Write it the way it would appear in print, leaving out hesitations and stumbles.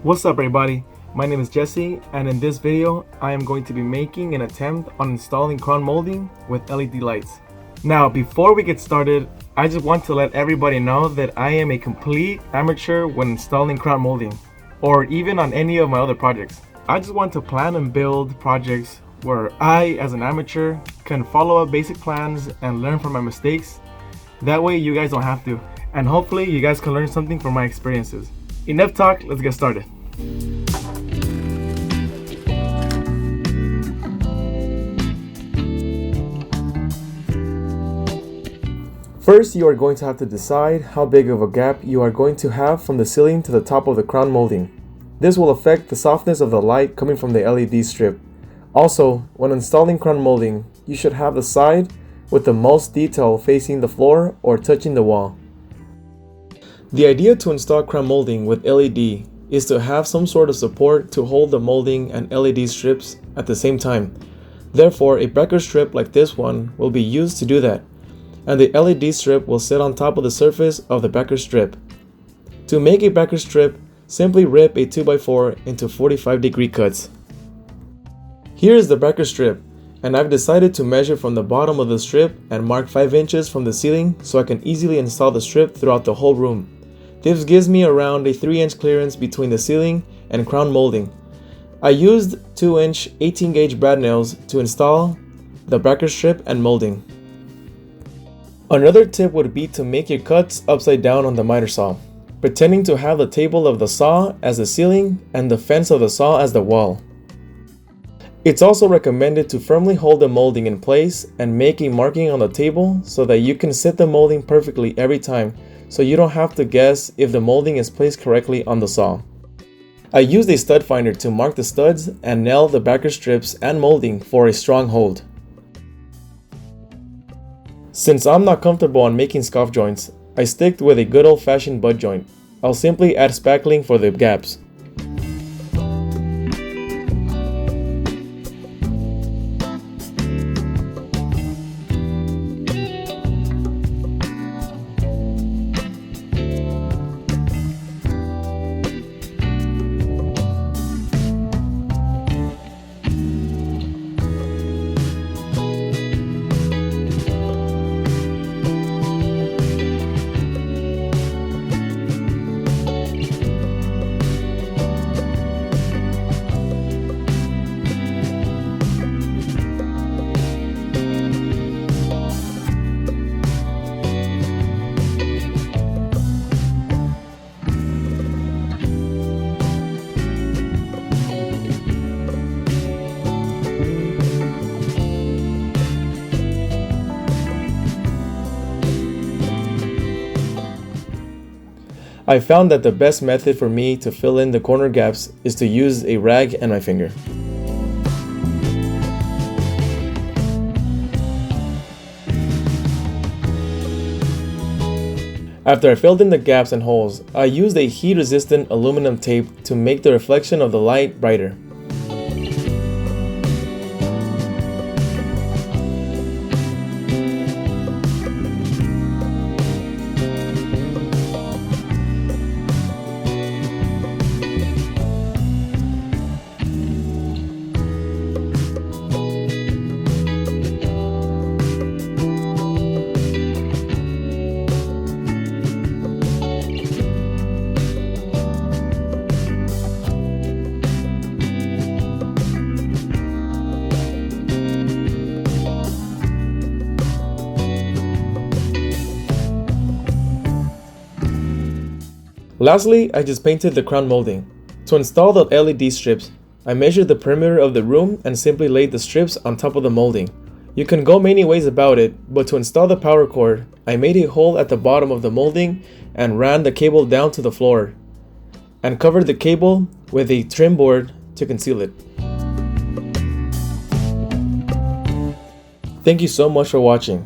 What's up everybody, my name is Jesse, and in this video I am going to be making an attempt on installing crown molding with LED lights. Now before we get started, I just want to let everybody know that I am a complete amateur when installing crown molding, or even on any of my other projects. I just want to plan and build projects where I, as an amateur, can follow up basic plans and learn from my mistakes. That way you guys don't have to, and hopefully you guys can learn something from my experiences. Enough talk, let's get started. First, you are going to have to decide how big of a gap you are going to have from the ceiling to the top of the crown molding. This will affect the softness of the light coming from the LED strip. Also, when installing crown molding, you should have the side with the most detail facing the floor or touching the wall. The idea to install crown molding with LED is to have some sort of support to hold the molding and LED strips at the same time. Therefore, a breaker strip like this one will be used to do that, and the LED strip will sit on top of the surface of the breaker strip. To make a breaker strip, simply rip a 2x4 into 45-degree cuts. Here is the breaker strip, and I've decided to measure from the bottom of the strip and mark 5 inches from the ceiling so I can easily install the strip throughout the whole room. This gives me around a 3-inch clearance between the ceiling and crown molding. I used 2-inch 18-gauge brad nails to install the breaker strip and molding. Another tip would be to make your cuts upside down on the miter saw, pretending to have the table of the saw as the ceiling and the fence of the saw as the wall. It's also recommended to firmly hold the molding in place and make a marking on the table so that you can set the molding perfectly every time, so you don't have to guess if the molding is placed correctly on the saw. I used a stud finder to mark the studs and nail the breaker strips and molding for a strong hold. Since I'm not comfortable on making scuff joints, I stick with a good old-fashioned butt joint. I'll simply add spackling for the gaps. I found that the best method for me to fill in the corner gaps is to use a rag and my finger. After I filled in the gaps and holes, I used a heat-resistant aluminum tape to make the reflection of the light brighter. Lastly, I just painted the crown molding. To install the LED strips, I measured the perimeter of the room and simply laid the strips on top of the molding. You can go many ways about it, but to install the power cord, I made a hole at the bottom of the molding and ran the cable down to the floor, and covered the cable with a trim board to conceal it. Thank you so much for watching.